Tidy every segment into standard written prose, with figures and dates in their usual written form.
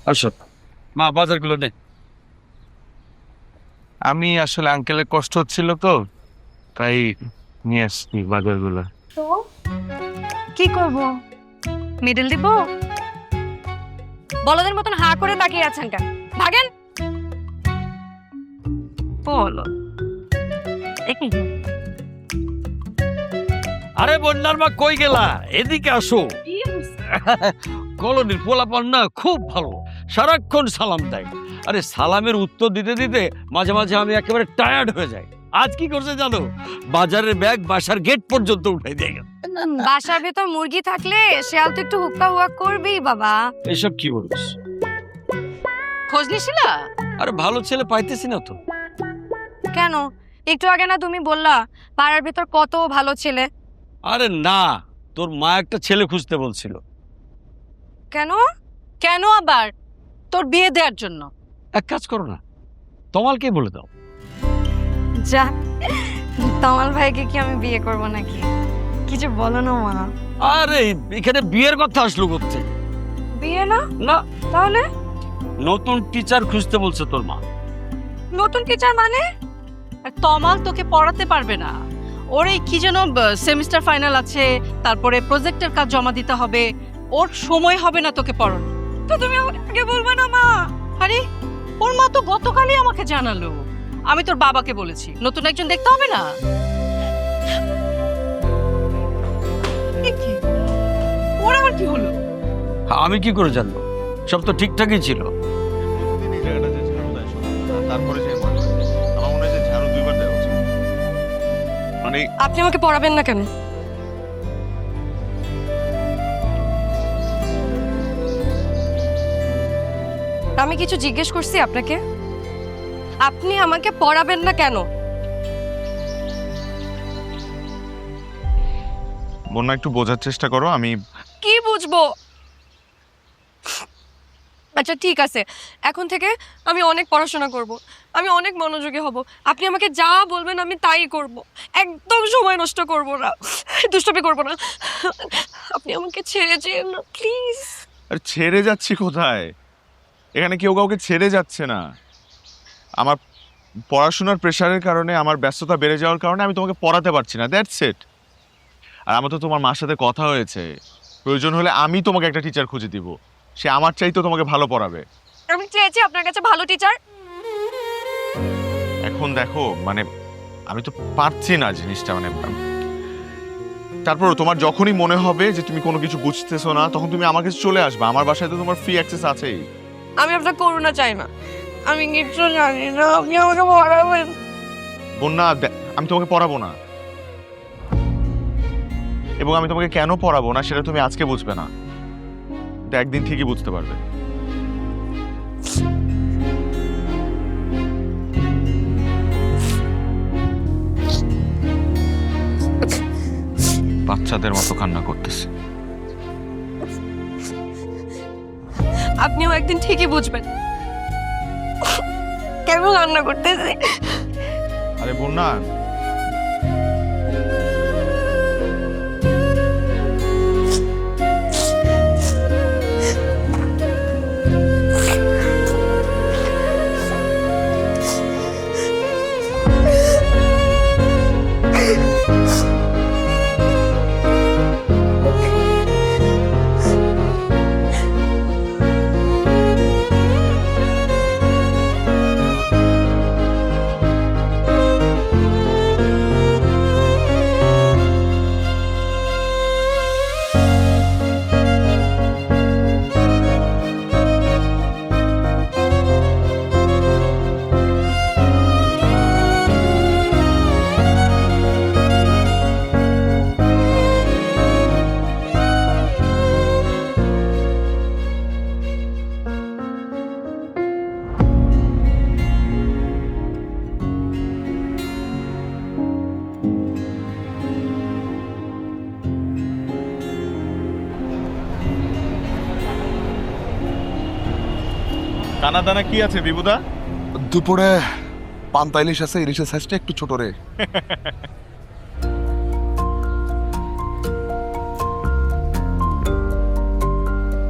আসো মা, বাজারগুলো নে। আমি আসলে আঙ্কেলের কষ্ট হচ্ছিল তো, তাই নিয়ে আসছি বাজারগুলো। তো কি করব? মিডল দিব? বলদের মতন হা করে তাকিয়ে আছেন কেন? ভাগেন। বলো একই আরে বন্যার মা, কই গেলা? এদিকে আসো। কলোনির পোলাপান না খুব ভালো, সারাক্ষণ সালাম দেয়। আরে সালামের উত্তর দিতে দিতে মাঝে মাঝে আমি একেবারে টায়ার্ড হয়ে যাই। আজ কি করছে জানো? বাজারের ব্যাগ বাসার গেট পর্যন্ত উঠাই দিয়ে গেল। বাসার ভেতর মুরগি থাকলে শেয়াল তো একটু হুক্কা হুয়া করবেই বাবা। এসব কি বলিস? খোঁজ নিছিলা? আরে ভালো ছেলে পাইতেছি না তো। কেন? একটু আগে না তুমি বললা পাড়ার ভেতর কত ভালো ছেলে। আরে না, তোর মা একটা ছেলে খুঁজতে বলছিল। কেন? কেন আবার? তোর বিয়ে দেওয়ার জন্য। এক কাজ করো না, তমালকে বলে দাও। যা, তমাল ভাইকে কি আমি বিয়ে করব নাকি? কিছু বলো না মা। আরে এখানে বিয়ের কথা আসলো কোথা? বিয়ে না? না, তাহলে নতুন টিচার খুঁজতে বলছে তোর মা। নতুন টিচার মানে? তমাল তোকে পড়াতে পারবে না। ওর এই কি যেন সেমিস্টার ফাইনাল আছে, তারপরে প্রজেক্টের কাজ জমা দিতে হবে, ওর সময় হবে না তোকে পড়ানো। তো তুমি আমাকে আগে বলবে না মা? আরে ওর মা তো গতকালই আমাকে জানালো। আমি তোর বাবাকে বলেছি নতুন একজন দেখতে হবে না। এ কি? ওর আবার কি হলো? আমি কি করে জানবো? সব তো ঠিকঠাকই ছিল। প্রতিদিন এই জায়গাটা যে ঝাড়ু দেয় সকালবেলা, তারপরে যে মানুষ, আমার মনে হয় যে ঝাড়ু 2 বার দেওয়া উচিত। মানে আপনি আমাকে পড়াবেন না কেন? আমি কিছু জিজ্ঞেস করছি আপনাকে? আপনি আমাকে পড়াবেন না কেন? বন্যা, একটু বোঝার চেষ্টা করো। আমি কি বুঝবো? আচ্ছা ঠিক আছে, এখন থেকে আমি অনেক পড়াশোনা করব, আমি অনেক মনোযোগী হব। আপনি আমাকে যা বলবেন আমি তাই করব, একদম সময় নষ্ট করব না, দুষ্টুমি করব না। আপনি আমাকে ছেড়ে যেন না প্লিজ। আরে ছেড়ে যাচ্ছি কোথায়? এখানে কেউ কাউকে ছেড়ে যাচ্ছে না। আমার পড়াশোনার প্রেশারের কারণে, আমার ব্যস্ততা বেড়ে যাওয়ার কারণে আমি তোমাকে পড়াতে পারছি না, দ্যাটস ইট। আর আমার তো তোমার মার সাথে কথা হয়েছে, প্রয়োজন হলে আমি তোমাকে একটা টিচার খুঁজে দিব। সে আমার চাইতেও তোমাকে ভালো পড়াবে। আমি চেয়েছি আপনার কাছে ভালো টিচার। এখন দেখো, মানে আমি তো পারছি না জিনিসটা, মানে তারপর তোমার যখনই মনে হবে যে তুমি কোনো কিছু বুঝতেছো না, তখন তুমি আমার কাছে চলে আসবে। আমার বাসায় তো তোমার ফ্রি অ্যাক্সেস আছেই। আমি আপনার করুণা চাই না, আমি কিছু জানি না, আপনি আমাকে পড়াবেন। বন্যা, আমি তোমাকে পড়াবো না, এবং আমি তোমাকে কেন পড়াবো না সেটা তুমি আজকে বুঝবে না, কিন্তু একদিন ঠিকই বুঝতে পারবে। বাচ্চাদের মতো কান্না করতেছে। আপনিও একদিন ঠিকই বুঝবেন কেন রান্না করতেছি। আরে বন্যা, দানা দানা কি আছে বিবুদা? দুপুরে পান্তা ইলিশ আছে, ইলিশের সাইজটা একটু ছোট রে।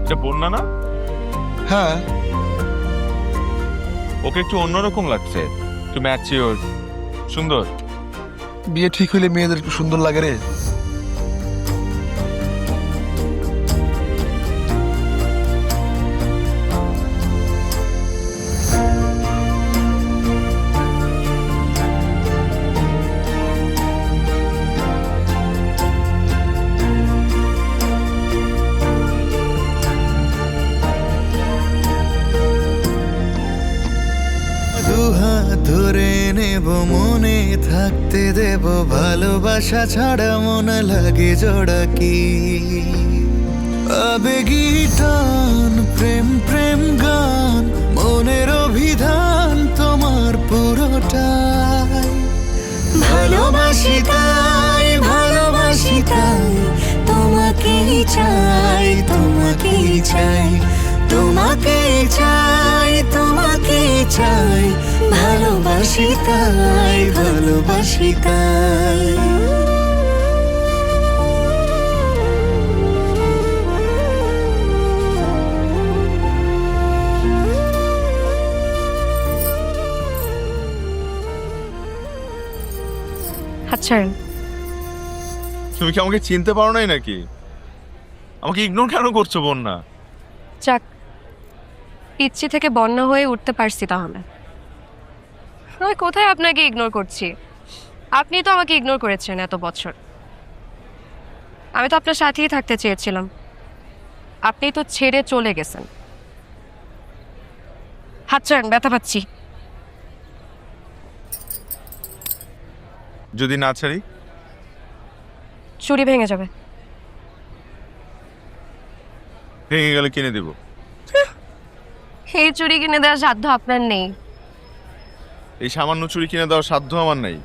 এটা বন্যা না? হ্যাঁ, ওকে একটু অন্যরকম লাগছে, একটু ম্যাচিওর, সুন্দর। বিয়ে ঠিক হইলে মেয়েদের একটু সুন্দর লাগে রে। দুহাত ধরে নেব, মনে থাকতে দেব, ভালোবাসা ছাড়া মনে লাগে জোড়া কি। আবেগী টান, প্রেম প্রেম গান, মনের অভিধান তোমার পুরোটাই। ভালোবাসি তাই, ভালোবাসি তাই, তোমাকেই চাই, তোমাকেই চাই, তোমাকেই চাই, তোমাকেই চাই, ভালোবাসি তাই, ভালোবাসি তাই। আচ্ছা তুমি কি আমাকে চিনতে পারো নাই নাকি? আমাকে ইগনোর কেন করছো বন্যা? যাক, ইচ্ছে থেকে বন্যা হয়ে উঠতে পারছি তাহলে। আমি কোথায় আপনাকে ইগনোর করছি? আপনি তো আমাকে ইগনোর করেছেন এত বছর। আমি তো আপনার সাথেই থাকতে চেয়েছিলাম, আপনি তো ছেড়ে চলে গেছেন। হাত ছাড়েন, ব্যথা পাচ্ছি। যদি না ছাড়ি? চুড়ি ভেঙে যাবে। ভেঙে গেলে কিনে দিব। এই চুড়ি কিনে দেওয়ার সাধ্য আপনার নেই। এই সামান্য চুরি কিনে দেওয়ার সাধ্য আমার নাই।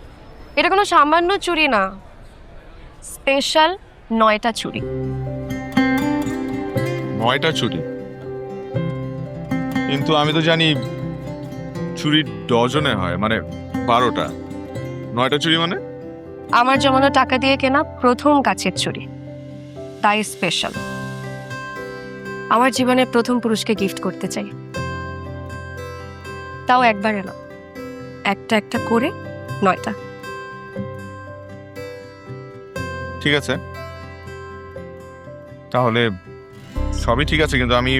এটা কোনো সামান্য চুড়ি না, স্পেশাল 9টা চুড়ি। 9টা চুরি? কিন্তু আমি তো জানি চুরি ডজনে হয়, মানে 12টা। 9টা চুরি মানে? আমার জমানো টাকা দিয়ে কেনা প্রথম কাচের চুড়ি, তাই স্পেশাল। আমার জীবনের প্রথম পুরুষকে গিফট করতে চাই, তাও একবারে না, একটা একটা করে 9টা। ঠিক আছে, তাহলে সবই ঠিক আছে, কিন্তু আমি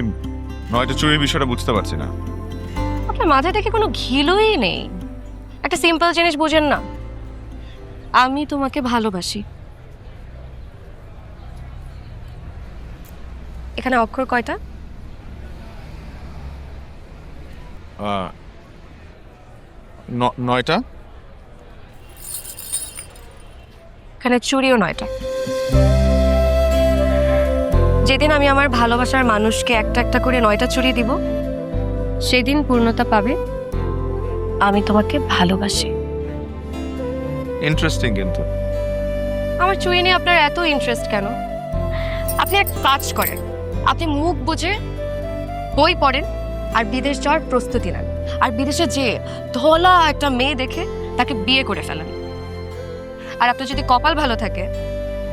9টা চুরির বিষয়টা বুঝতে পারছি না। আপনার মাথায় দেখে কোনো ঘিলুই নেই। একটা সিম্পল জিনিস বুঝেন না, আমি তোমাকে ভালোবাসি। এখানে অক্ষর কয়টা? 9টা। এখানে চুড়িও 9টা। যেদিন আমি আমার ভালোবাসার মানুষকে একটা একটা করে 9টা চুড়ি দিব, সেদিন পূর্ণতা পাবে আমি তোমাকে ভালোবাসি। ইন্টারেস্টিং কিন্তু। আমার চুড়ি নিয়ে আপনার এত ইন্টারেস্ট কেন? আপনি এক কাজ করেন, আপনি মুখ বুঝে বই পড়েন আর বিদেশ যাওয়ার প্রস্তুতি নেন, আর বিদেশে যেয়ে ধলা একটা মেয়ে দেখে তাকে বিয়ে করে ফেলেন। আর আপনার যদি কপাল ভালো থাকে,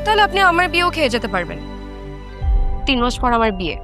তাহলে আপনি আমার বিয়েও খেয়ে যেতে পারবেন। 3 মাস পর আমার বিয়ে।